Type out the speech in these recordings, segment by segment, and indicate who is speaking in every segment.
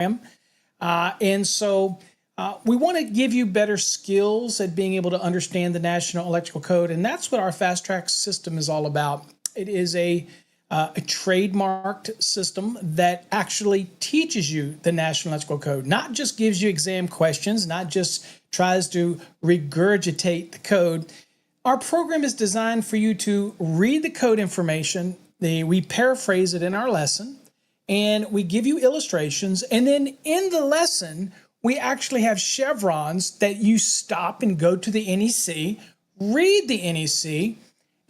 Speaker 1: And so we want to give you better skills at being able to understand the National Electrical Code. And that's what our FastTrax system is all about. It is a trademarked system that actually teaches you the National Electrical Code, not just gives you exam questions, not just tries to regurgitate the code. Our program is designed for you to read the code information. We paraphrase it in our lesson, and we give you illustrations. And then in the lesson, we actually have chevrons that you stop and go to the NEC, read the NEC,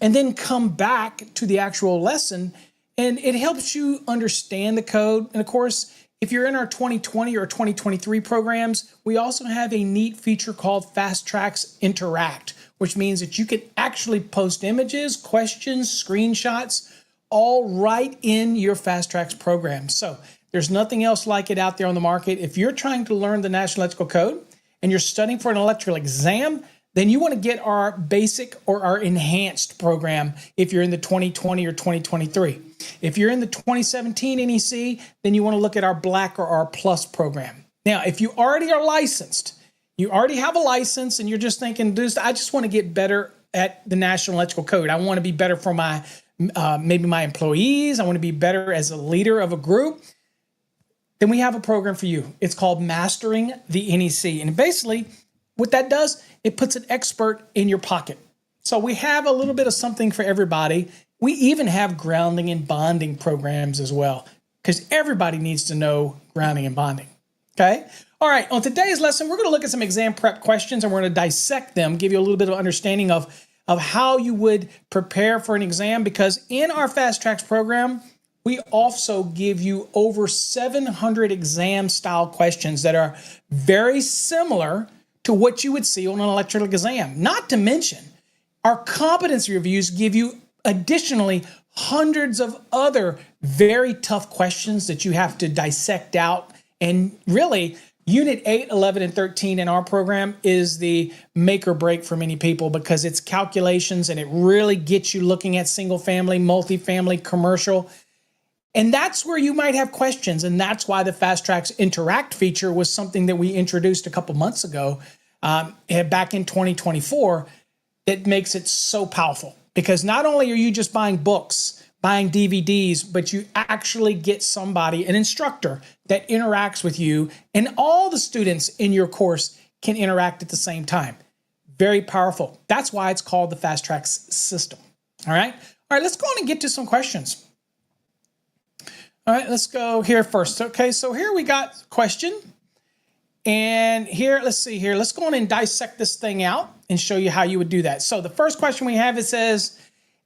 Speaker 1: and then come back to the actual lesson. And it helps you understand the code. And of course, if you're in our 2020 or 2023 programs, we also have a neat feature called FastTrax Interact, which means that you can actually post images, questions, screenshots, all right in your FastTrax program. So there's nothing else like it out there on the market. If you're trying to learn the National Electrical Code and you're studying for an electrical exam, then you want to get our basic or our enhanced program if you're in the 2020 or 2023. If you're in the 2017 NEC, then you want to look at our Black or our Plus program. Now, if you already are licensed, you already have a license and you're just thinking, I just want to get better at the National Electrical Code. I want to be better for my maybe my employees. I want to be better as a leader of a group. Then we have a program for you. It's called Mastering the NEC. And basically, what that does, it puts an expert in your pocket. So we have a little bit of something for everybody. We even have grounding and bonding programs as well, because everybody needs to know grounding and bonding. Okay? All right, on today's lesson, we're going to look at some exam prep questions, and we're going to dissect them, give you a little bit of understanding of how you would prepare for an exam, because in our FastTrax program, we also give you over 700 exam-style questions that are very similar to what you would see on an electrical exam. Not to mention, our competency reviews give you additionally hundreds of other very tough questions that you have to dissect out. And really, Unit 8, 11, and 13 in our program is the make or break for many people, because it's calculations and it really gets you looking at single family, multifamily, commercial. And that's where you might have questions. And that's why the FastTrax Interact feature was something that we introduced a couple months ago, back in 2024. It makes it so powerful, because not only are you just buying books, buying DVDs, but you actually get somebody, an instructor, that interacts with you, and all the students in your course can interact at the same time. Very powerful. That's why it's called the FastTrax system. All right, let's go on and get to some questions. All right, let's go here first. Okay, so here we got question. And here, let's see here. Let's go on and dissect this thing out and show you how you would do that. So the first question we have, it says,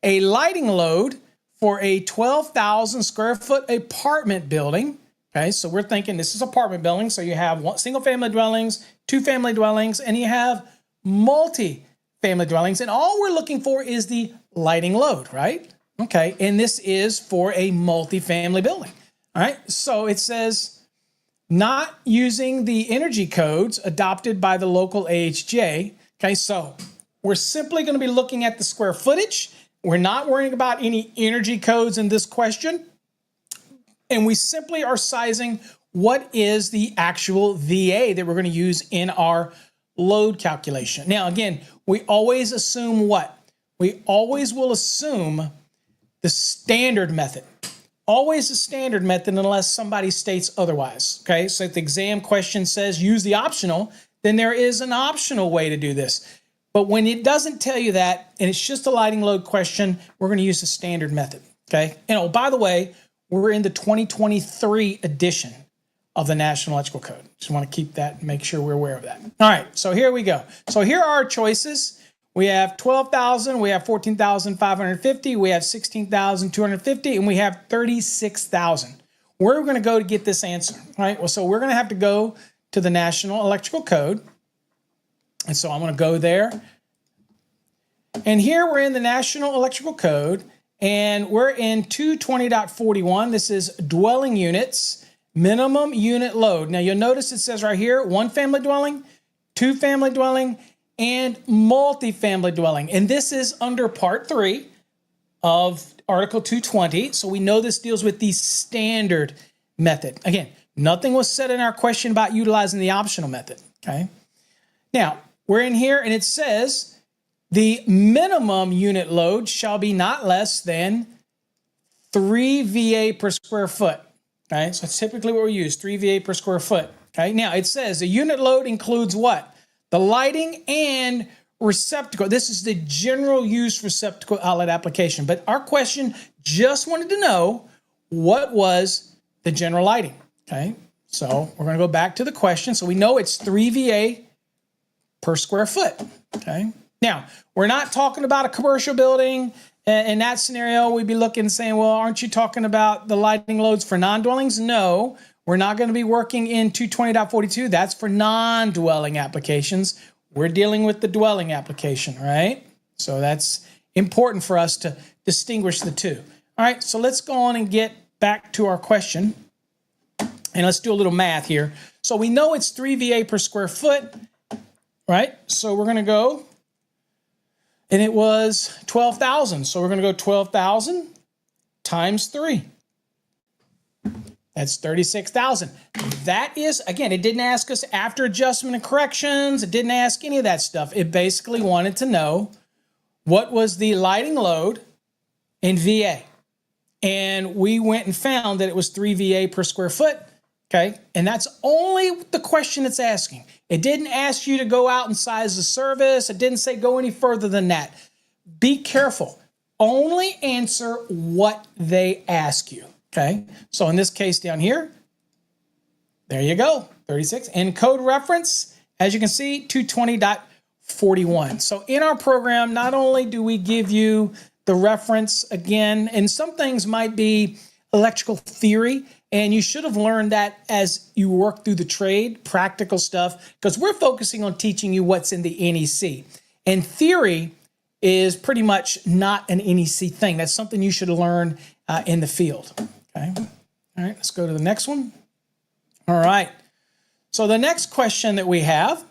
Speaker 1: a lighting load for a 12,000 square foot apartment building. Okay, so we're thinking this is apartment building. So you have single family dwellings, two family dwellings, and you have multi-family dwellings. And all we're looking for is the lighting load, right? Okay, and this is for a multi-family building. All right, so it says not using the energy codes adopted by the local AHJ. Okay, so we're simply going to be looking at the square footage. We're not worrying about any energy codes in this question. And we simply are sizing what is the actual VA that we're going to use in our load calculation. Now, again, we always assume what? We always will assume the standard method. Always the standard method unless somebody states otherwise. Okay, so if the exam question says use the optional, then there is an optional way to do this. But when it doesn't tell you that, and it's just a lighting load question, we're going to use the standard method. Okay, and oh, by the way, we're in the 2023 edition of the National Electrical Code. Just want to keep that, make sure we're aware of that. All right, so here we go. So here are our choices. We have 12,000, we have 14,550, we have 16,250, and we have 36,000. Where are we going to go to get this answer? All right, well, so we're going to have to go to the National Electrical Code. And so I'm going to go there. And here we're in the National Electrical Code, and we're in 220.41. This is dwelling units, minimum unit load. Now you'll notice it says right here, one family dwelling, two family dwelling, and multifamily dwelling. And this is under Part 3 of Article 220. So we know this deals with the standard method. Again, Nothing was said in our question about utilizing the optional method, okay? Now, we're in here and it says the minimum unit load shall be not less than 3 VA per square foot, okay? So that's typically what we use, 3 VA per square foot, okay? Now, it says the unit load includes what? The lighting and receptacle. This is the general use receptacle outlet application, but our question just wanted to know what was the general lighting, okay? So we're going to go back to the question. So we know it's 3 VA per square foot, okay? Now, we're not talking about a commercial building. In that scenario, we'd be looking and saying, well, aren't you talking about the lighting loads for non-dwellings? No, we're not going to be working in 220.42. That's for non-dwelling applications. We're dealing with the dwelling application, right? So that's important for us to distinguish the two. All right, so let's go on and get back to our question. And let's do a little math here. So we know it's 3 VA per square foot, right? So we're going to go, and it was 12,000. So we're going to go 12,000 times 3. That's 36,000. That is, again, it didn't ask us after adjustment and corrections. It didn't ask any of that stuff. It basically wanted to know what was the lighting load in VA. And we went and found that it was 3 VA per square foot. Okay, and that's only the question it's asking. It didn't ask you to go out and size the service. It didn't say go any further than that. Be careful. Only answer what they ask you. Okay, so in this case down here, there you go, 36. And code reference, as you can see, 220.41. So in our program, not only do we give you the reference again, and some things might be electrical theory, and you should have learned that as you work through the trade, practical stuff, because we're focusing on teaching you what's in the NEC. And theory is pretty much not an NEC thing. That's something you should learn in the field. Okay. All right, let's go to the next one. All right. So the next question that we have,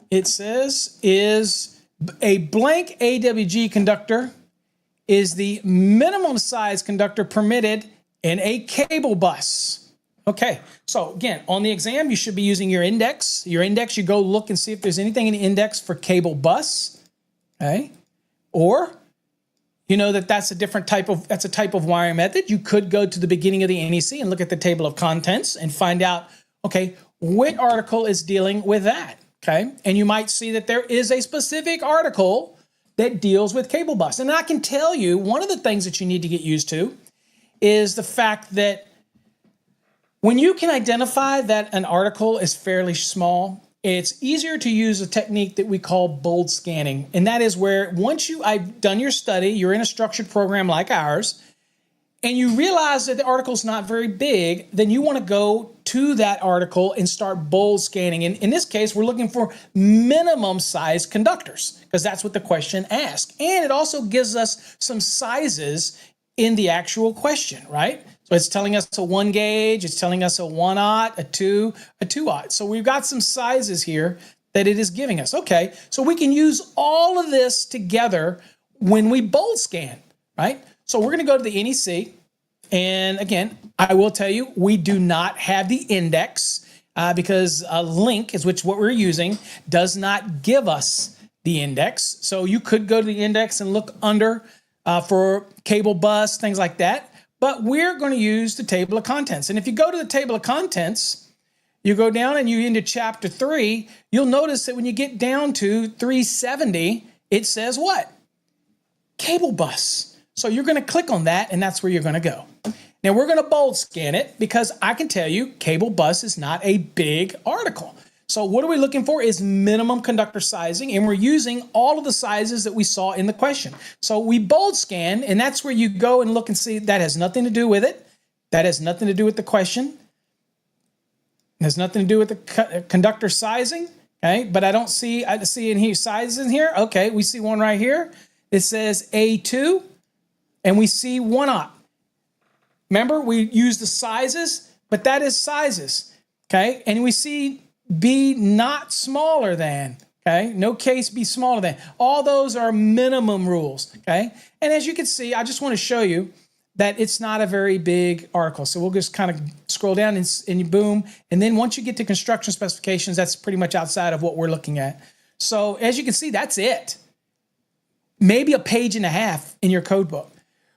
Speaker 1: it says, is a blank AWG conductor is the minimum size conductor permitted in a cable bus. Okay, so again, on the exam, you should be using your index. Your index, you go look and see if there's anything in the index for cable bus, okay? Or you know that's a type of wiring method. You could go to the beginning of the NEC and look at the table of contents and find out, okay, what article is dealing with that, okay? And you might see that there is a specific article that deals with cable bus. And I can tell you, one of the things that you need to get used to is the fact that when you can identify that an article is fairly small, it's easier to use a technique that we call bold scanning. And that is where once I've done your study, you're in a structured program like ours, and you realize that the article's not very big, then you want to go to that article and start bold scanning. And in this case, we're looking for minimum size conductors because that's what the question asks. And it also gives us some sizes in the actual question, right? So it's telling us a 1 gauge, it's telling us a 1/0, a 2, a 2/0. So we've got some sizes here that it is giving us. Okay, so we can use all of this together when we bold scan, right? So we're gonna go to the NEC, and again, I will tell you, we do not have the index because a link, is what we're using, does not give us the index. So you could go to the index and look under for cable bus, things like that. But we're going to use the table of contents. And if you go to the table of contents, you go down and you into chapter 3, you'll notice that when you get down to 370, it says what? Cable bus. So you're going to click on that, and that's where you're going to go. Now we're going to bold scan it because I can tell you cable bus is not a big article. So what are we looking for is minimum conductor sizing, and we're using all of the sizes that we saw in the question. So we bold scan, and that's where you go and look and see that has nothing to do with it. That has nothing to do with the question. It has nothing to do with the conductor sizing, okay? But I see in here sizes in here. Okay, we see one right here. It says A2, and we see 1/0. Remember, we use the sizes, but that is sizes, okay? And we see B not smaller than, okay? No case B smaller than. All those are minimum rules, okay? And as you can see, I just want to show you that it's not a very big article. So we'll just kind of scroll down and boom. And then once you get to construction specifications, that's pretty much outside of what we're looking at. So as you can see, that's it. Maybe a page and a half in your code book.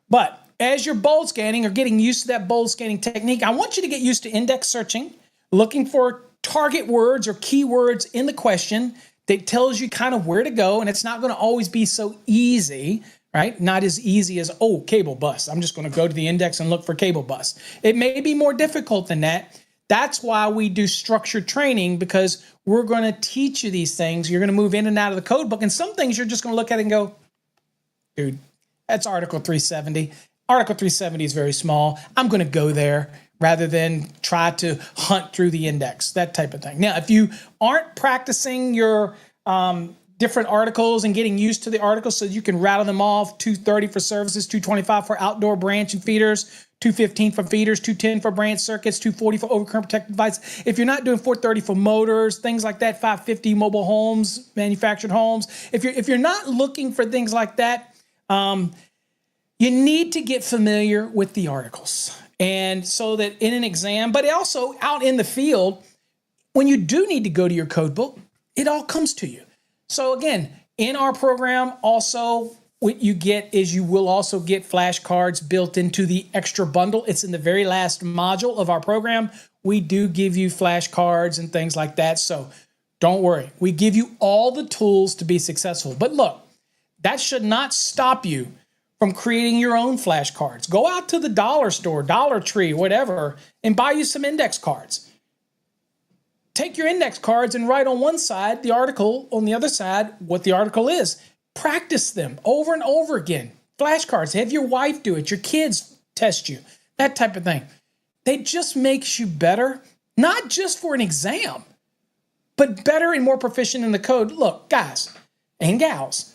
Speaker 1: But as you're bold scanning or getting used to that bold scanning technique, I want you to get used to index searching, looking for target words or keywords in the question that tells you kind of where to go. And it's not going to always be so easy, right? Not as easy as, oh, cable bus. I'm just going to go to the index and look for cable bus. It may be more difficult than that. That's why we do structured training, because we're going to teach you these things. You're going to move in and out of the code book. And some things you're just going to look at it and go, dude, that's Article 370. Article 370 is very small. I'm going to go there rather than try to hunt through the index, that type of thing. Now, if you aren't practicing your different articles and getting used to the articles so you can rattle them off, 230 for services, 225 for outdoor branch and feeders, 215 for feeders, 210 for branch circuits, 240 for overcurrent protected device. If you're not doing 430 for motors, things like that, 550 mobile homes, manufactured homes, if you're not looking for things like that, you need to get familiar with the articles. And so that in an exam, but also out in the field, when you do need to go to your code book, it all comes to you. So again, in our program, also what you get is you will also get flashcards built into the extra bundle. It's in the very last module of our program. We do give you flashcards and things like that. So don't worry. We give you all the tools to be successful. But look, that should not stop you from creating your own flashcards. Go out to the dollar store, Dollar Tree, whatever, and buy you some index cards. Take your index cards and write on one side the article, on the other side what the article is. Practice them over and over again. Flashcards, have your wife do it, your kids test you, that type of thing. It just makes you better, not just for an exam, but better and more proficient in the code. Look, guys and gals,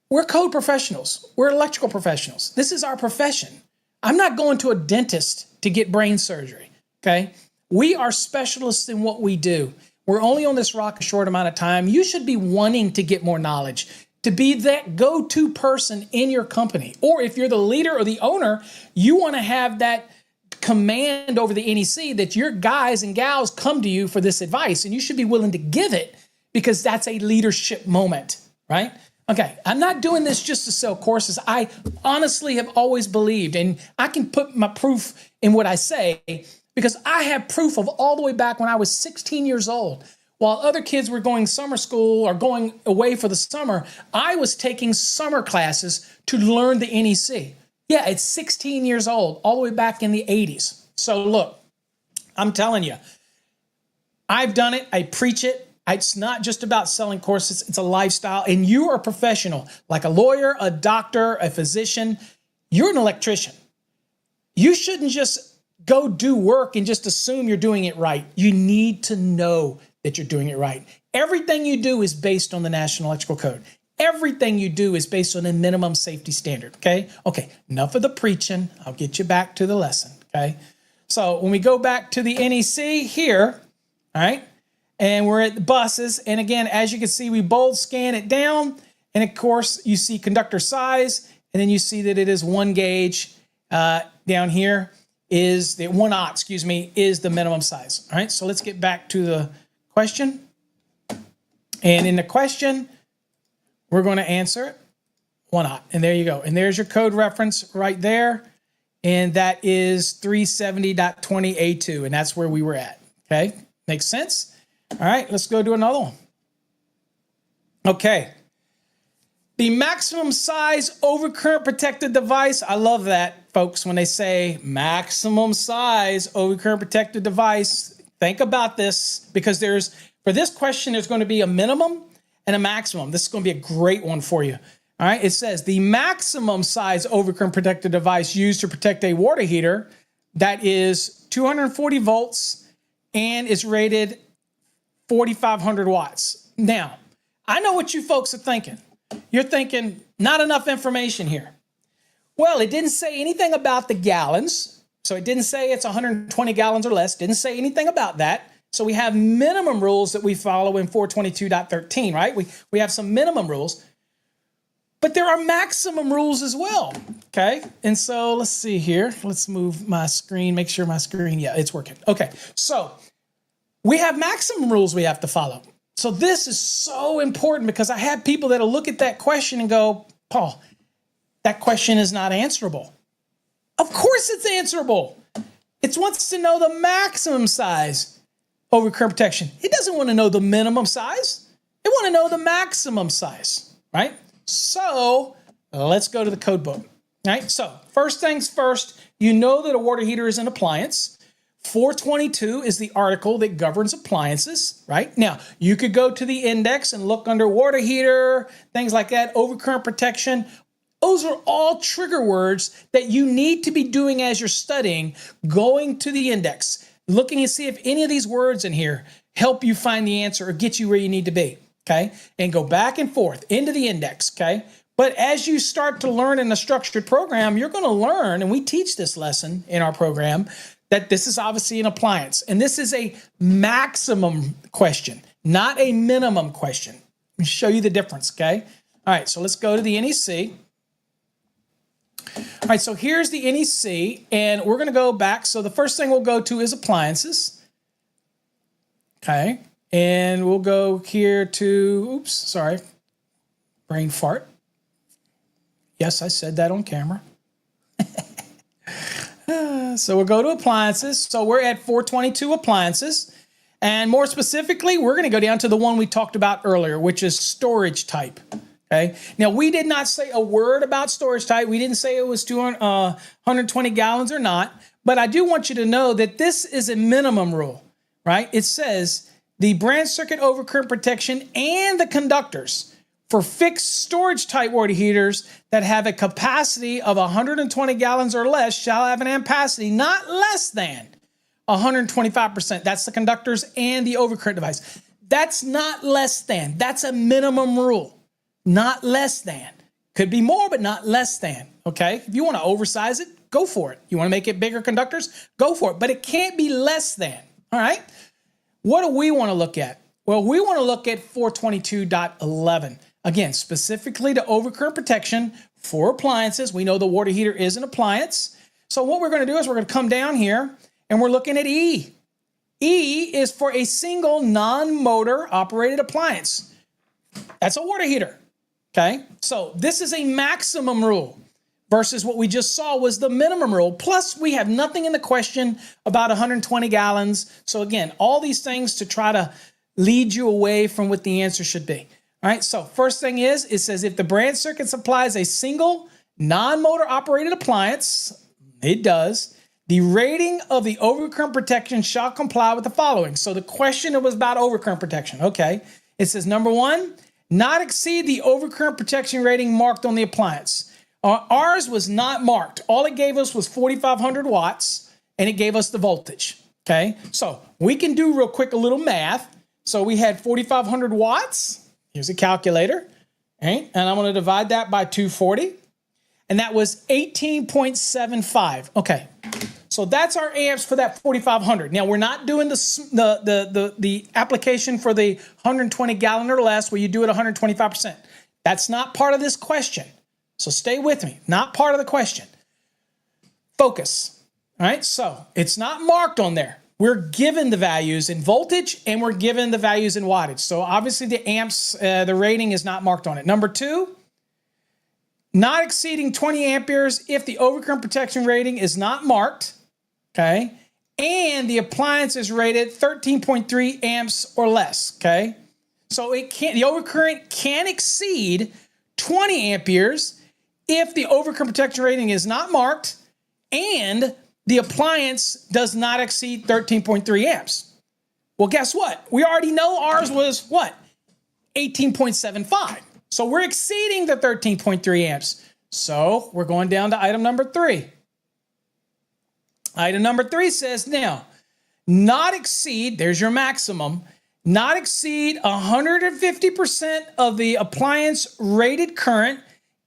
Speaker 1: we're code professionals. We're electrical professionals. This is our profession. I'm not going to a dentist to get brain surgery, okay? We are specialists in what we do. We're only on this rock a short amount of time. You should be wanting to get more knowledge, to be that go-to person in your company. Or if you're the leader or the owner, you want to have that command over the NEC that your guys and gals come to you for this advice, and you should be willing to give it because that's a leadership moment, right? Okay, I'm not doing this just to sell courses. I honestly have always believed, and I can put my proof in what I say, because I have proof of all the way back when I was 16 years old. While other kids were going summer school or going away for the summer, I was taking summer classes to learn the NEC. Yeah, it's 16 years old, all the way back in the 80s. So look, I'm telling you, I've done it. I preach it. It's not just about selling courses. It's a lifestyle. And you are a professional, like a lawyer, a doctor, a physician. You're an electrician. You shouldn't just go do work and just assume you're doing it right. You need to know that you're doing it right. Everything you do is based on the National Electrical Code. Everything you do is based on a minimum safety standard, okay? Okay, enough of the preaching. I'll get you back to the lesson, okay? So when we go back to the NEC here, all right, and we're at the buses, and again, as you can see, we bold scan it down, and of course, you see conductor size, and then you see that it is 1 gauge down here is the 1 aught, excuse me, is the minimum size. All right, so let's get back to the question. And in the question, we're going to answer it 1 aught. And there you go. And there's your code reference right there. And that is 370.20A2. And that's where we were at. Okay, makes sense? All right, let's go do another one. Okay. The maximum size overcurrent protected device. I love that, folks, when they say maximum size overcurrent protected device. Think about this, because for this question, there's going to be a minimum and a maximum. This is going to be a great one for you. All right, it says the maximum size overcurrent protected device used to protect a water heater that is 240 volts and is rated 4,500 watts. Now, I know what you folks are thinking. You're thinking, not enough information here. Well, it didn't say anything about the gallons. So it didn't say it's 120 gallons or less. Didn't say anything about that. So we have minimum rules that we follow in 422.13, right? We have some minimum rules. But there are maximum rules as well, okay? And so let's see here. Let's move my screen, make sure my screen, yeah, it's working. Okay, so we have maximum rules we have to follow. So this is so important because I have people that'll look at that question and go, Paul, that question is not answerable. Of course it's answerable. It wants to know the maximum size over current protection. It doesn't want to know the minimum size. It want to know the maximum size, right? So let's go to the code book, right? So first things first, you know that a water heater is an appliance. 422 is the article that governs appliances, right? Now, you could go to the index and look under water heater, things like that, overcurrent protection. Those are all trigger words that you need to be doing as you're studying, going to the index, looking and see if any of these words in here help you find the answer or get you where you need to be, okay? And go back and forth into the index, okay? But as you start to learn in a structured program, you're going to learn, and we teach this lesson in our program, that this is obviously an appliance. And this is a maximum question, not a minimum question. Let me show you the difference, okay? All right, so let's go to the NEC. All right, so here's the NEC, and we're going to go back. So the first thing we'll go to is appliances. Okay, and we'll go here to, oops, sorry, brain fart. Yes, I said that on camera. So we'll go to appliances. So we're at 422 appliances. And more specifically, we're going to go down to the one we talked about earlier, which is storage type. Okay. Now, we did not say a word about storage type. We didn't say it was 120 gallons or not. But I do want you to know that this is a minimum rule, right? It says the branch circuit overcurrent protection and the conductors for fixed storage type water heaters that have a capacity of 120 gallons or less shall have an ampacity not less than 125%. That's the conductors and the overcurrent device. That's not less than. That's a minimum rule. Not less than. Could be more, but not less than. Okay? If you want to oversize it, go for it. You want to make it bigger conductors? Go for it. But it can't be less than. All right? What do we want to look at? Well, we want to look at 422.11. Again, specifically to overcurrent protection for appliances. We know the water heater is an appliance. So what we're going to do is we're going to come down here and we're looking at E. E is for a single non-motor operated appliance. That's a water heater. Okay, so this is a maximum rule versus what we just saw was the minimum rule. Plus, we have nothing in the question about 120 gallons. So again, all these things to try to lead you away from what the answer should be. All right, so first thing is, it says if the branch circuit supplies a single non-motor operated appliance, it does, the rating of the overcurrent protection shall comply with the following. So the question was about overcurrent protection. Okay, it says number one, not exceed the overcurrent protection rating marked on the appliance. Ours was not marked. All it gave us was 4,500 watts, and it gave us the voltage. Okay, so we can do real quick a little math. So we had 4,500 watts. Here's a calculator, right? And I'm going to divide that by 240. And that was 18.75. Okay, so that's our amps for that 4,500. Now, we're not doing the application for the 120 gallon or less where you do it 125%. That's not part of this question. So stay with me. Not part of the question. Focus. All right, so it's not marked on there. We're given the values in voltage and we're given the values in wattage. So obviously the amps, the rating is not marked on it. Number two, not exceeding 20 amperes if the overcurrent protection rating is not marked, okay? And the appliance is rated 13.3 amps or less, okay? So it can't, the overcurrent can exceed 20 amperes if the overcurrent protection rating is not marked and the appliance does not exceed 13.3 amps. Well, guess what? We already know ours was what? 18.75. So we're exceeding the 13.3 amps. So we're going down to item number 3. Item number 3 says now, not exceed, there's your maximum, not exceed 150% of the appliance rated current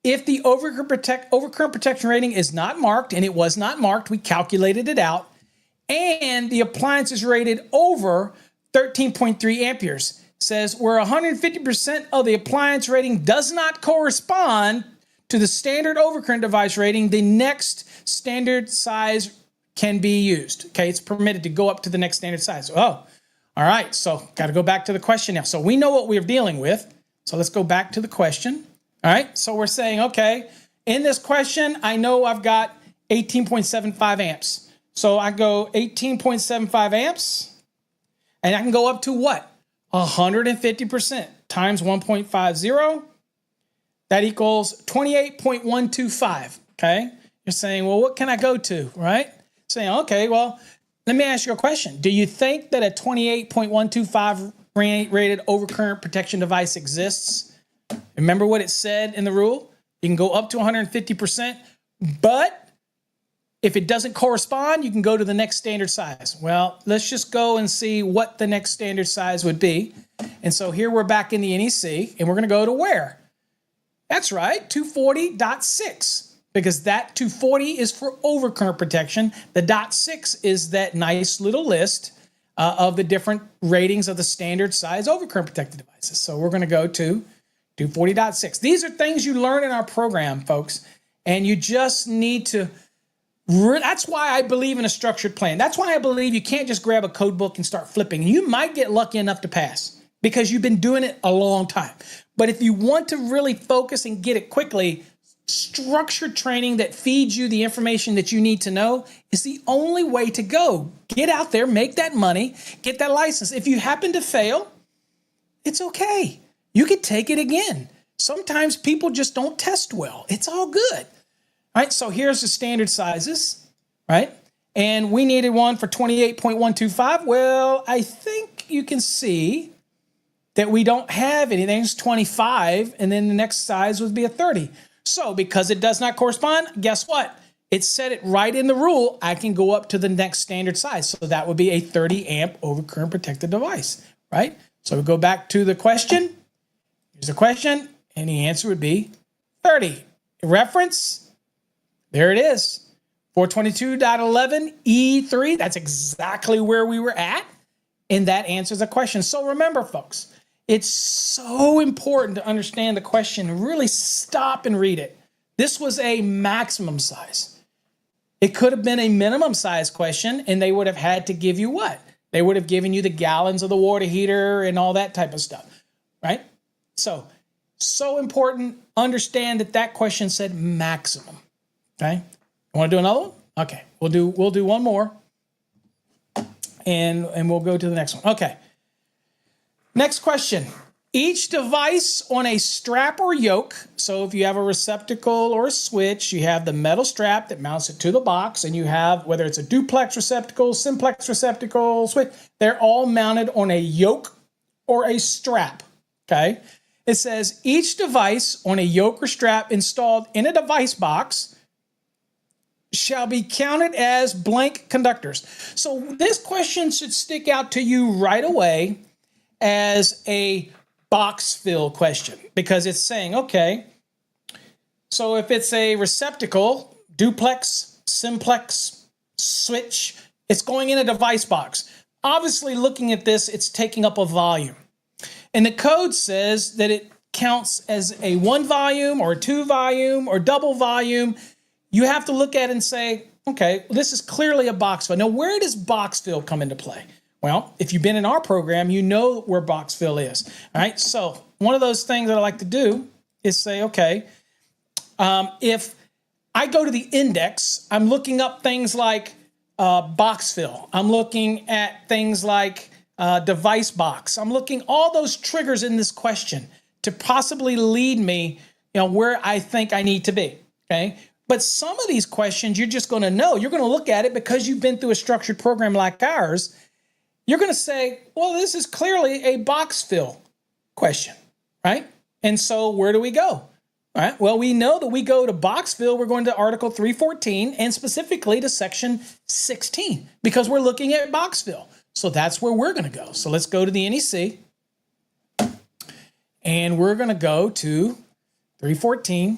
Speaker 1: if the overcurrent protection rating is not marked, and it was not marked, we calculated it out, and the appliance is rated over 13.3 amperes. says where 150% of the appliance rating does not correspond to the standard overcurrent device rating, the next standard size can be used. Okay, it's permitted to go up to the next standard size. Oh, all right, so got to go back to the question now. So we know what we're dealing with. So let's go back to the question. All right, so we're saying, okay, in this question, I know I've got 18.75 amps. So I go 18.75 amps, and I can go up to what? 150% times 1.50. That equals 28.125, okay? You're saying, well, what can I go to, right? Saying, okay, well, let me ask you a question. Do you think that a 28.125 rated overcurrent protection device exists? Remember what it said in the rule? You can go up to 150%, but if it doesn't correspond, you can go to the next standard size. Well, let's just go and see what the next standard size would be. And so here we're back in the NEC, and we're going to go to where? That's right, 240.6, because that 240 is for overcurrent protection. The .6 is that nice little list of the different ratings of the standard size overcurrent protected devices. So we're going to go to 240.6. These are things you learn in our program, folks, and you just need to. That's why I believe in a structured plan. That's why I believe you can't just grab a code book and start flipping. You might get lucky enough to pass because you've been doing it a long time. But if you want to really focus and get it quickly, structured training that feeds you the information that you need to know is the only way to go. Get out there, make that money, get that license. If you happen to fail, it's okay. You could take it again. Sometimes people just don't test well. It's all good. All right, so here's the standard sizes, right? And we needed one for 28.125. Well, I think you can see that we don't have anything. It's 25, and then the next size would be a 30. So because it does not correspond, guess what? It said it right in the rule. I can go up to the next standard size. So that would be a 30 amp overcurrent protected device, right? So we go back to the question. Here's the question, and the answer would be 30. Reference, there it is. 422.11 E3, that's exactly where we were at, and that answers the question. So remember, folks, it's so important to understand the question and really stop and read it. This was a maximum size. It could have been a minimum size question, and they would have had to give you what? They would have given you the gallons of the water heater and all that type of stuff, right? So important. Understand that that question said maximum, okay? You want to do another one? Okay, we'll do one more, and we'll go to the next one. Okay. Next question. Each device on a strap or yoke, so if you have a receptacle or a switch, you have the metal strap that mounts it to the box, and you have, whether it's a duplex receptacle, simplex receptacle, switch, they're all mounted on a yoke or a strap, okay? It says each device on a yoke or strap installed in a device box shall be counted as blank conductors. So this question should stick out to you right away as a box fill question, because it's saying, okay, so if it's a receptacle, duplex, simplex, switch, it's going in a device box. Obviously, looking at this, it's taking up a volume. And the code says that it counts as a 1 volume or 2 volume or double volume. You have to look at it and say, okay, this is clearly a box fill. Now, where does box fill come into play? Well, if you've been in our program, you know where box fill is. All right, so one of those things that I like to do is say, okay, if I go to the index, I'm looking up things like box fill. I'm looking at things like device box. I'm looking all those triggers in this question to possibly lead me, where I think I need to be, okay? But some of these questions you're just going to know. You're going to look at it because you've been through a structured program like ours. You're going to say, well, this is clearly a box fill question, right? And so where do we go? All right. Well, we know that we go to box fill. We're going to Article 314 and specifically to Section 16 because we're looking at box fill. So that's where we're going to go. So let's go to the NEC and we're going to go to 314,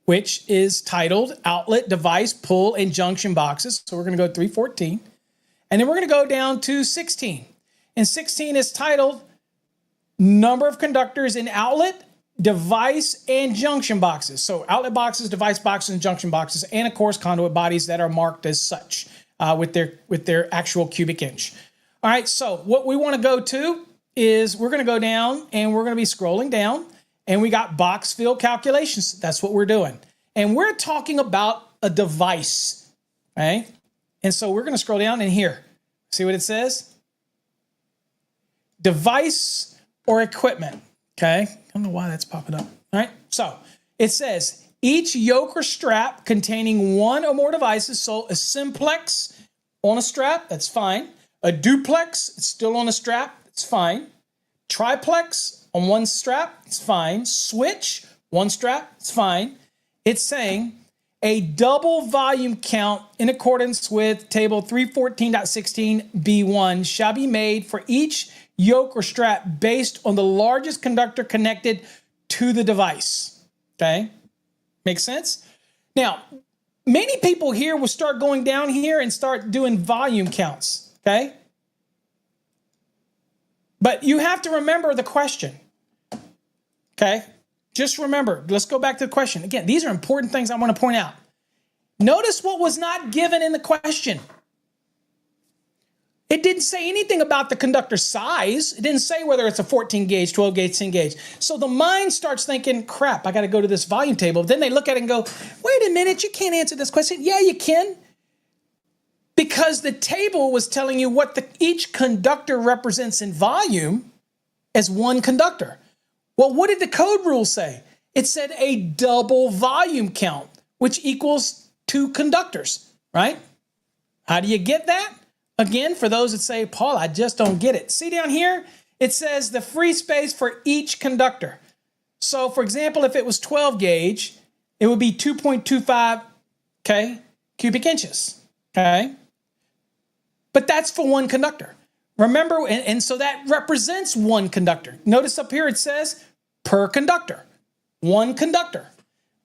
Speaker 1: which is titled Outlet, Device, Pull, and Junction Boxes. So we're going to go to 314. And then we're going to go down to 16. And 16 is titled number of conductors in outlet, device, and junction boxes. So outlet boxes, device boxes, and junction boxes, and of course conduit bodies that are marked as such with their actual cubic inch. All right, so what we want to go to is we're going to go down and we're going to be scrolling down, and we got box fill calculations. That's what we're doing. And we're talking about a device, okay? And so we're going to scroll down in here. See what it says? Device or equipment, okay? I don't know why that's popping up. All right, so it says each yoke or strap containing one or more devices. So a simplex on a strap, that's fine. A duplex, it's still on a strap, it's fine. Triplex on one strap, it's fine. Switch, one strap, it's fine. It's saying a double volume count in accordance with table 314.16b1 shall be made for each yoke or strap based on the largest conductor connected to the device. Okay? Makes sense? Now, many people here will start going down here and start doing volume counts. Okay? But you have to remember the question. Okay? Just remember, let's go back to the question. Again, these are important things I want to point out. Notice what was not given in the question. It didn't say anything about the conductor size. It didn't say whether it's a 14 gauge, 12 gauge, 10 gauge. So the mind starts thinking, crap, I got to go to this volume table. Then they look at it and go, wait a minute, you can't answer this question. Yeah, you can. Because the table was telling you what each conductor represents in volume as one conductor. Well, what did the code rule say? It said a double volume count, which equals 2 conductors, right? How do you get that? Again, for those that say, Paul, I just don't get it. See down here, it says the free space for each conductor. So, for example, if it was 12 gauge, it would be 2.25, okay, cubic inches, okay? But that's for one conductor. Remember, and so that represents one conductor. Notice up here it says per conductor, one conductor.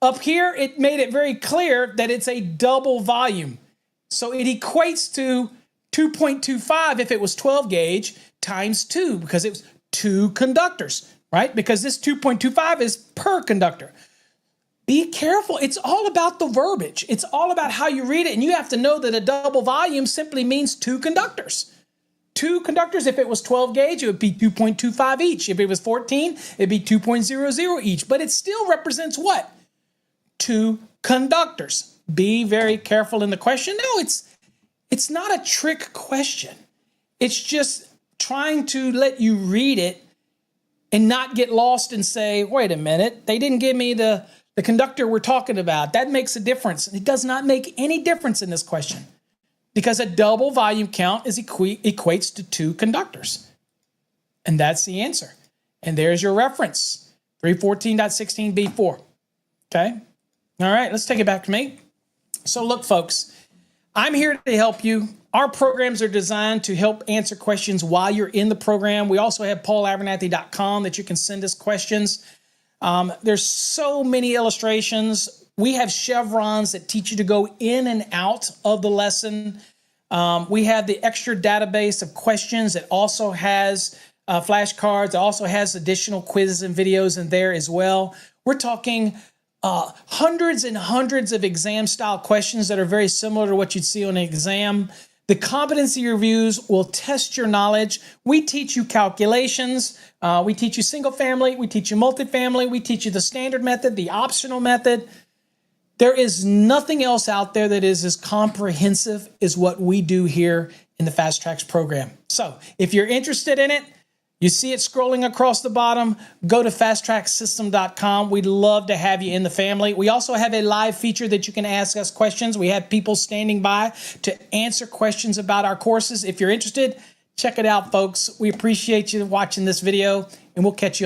Speaker 1: Up here, it made it very clear that it's a double volume. So it equates to 2.25 if it was 12 gauge times 2 because it was 2 conductors, right? Because this 2.25 is per conductor. Be careful. It's all about the verbiage. It's all about how you read it. And you have to know that a double volume simply means 2 conductors. 2 conductors, if it was 12 gauge, it would be 2.25 each. If it was 14, it'd be 2.00 each. But it still represents what? 2 conductors. Be very careful in the question. No, it's not a trick question. It's just trying to let you read it and not get lost and say, wait a minute, they didn't give me the conductor we're talking about. That makes a difference. It does not make any difference in this question because a double volume count equates to 2 conductors. And that's the answer. And there's your reference, 314.16b4. Okay? All right, let's take it back to me. So look, folks, I'm here to help you. Our programs are designed to help answer questions while you're in the program. We also have paulabernathy.com that you can send us questions. There's so many illustrations. We have chevrons that teach you to go in and out of the lesson. We have the extra database of questions that also has flashcards. It also has additional quizzes and videos in there as well. We're talking hundreds and hundreds of exam-style questions that are very similar to what you'd see on an exam. The competency reviews will test your knowledge. We teach you calculations. We teach you single family. We teach you multifamily. We teach you the standard method, the optional method. There is nothing else out there that is as comprehensive as what we do here in the FastTrax program. So if you're interested in it, you see it scrolling across the bottom, go to fasttracksystem.com. We'd love to have you in the family. We also have a live feature that you can ask us questions. We have people standing by to answer questions about our courses. If you're interested, check it out, folks. We appreciate you watching this video, and we'll catch you on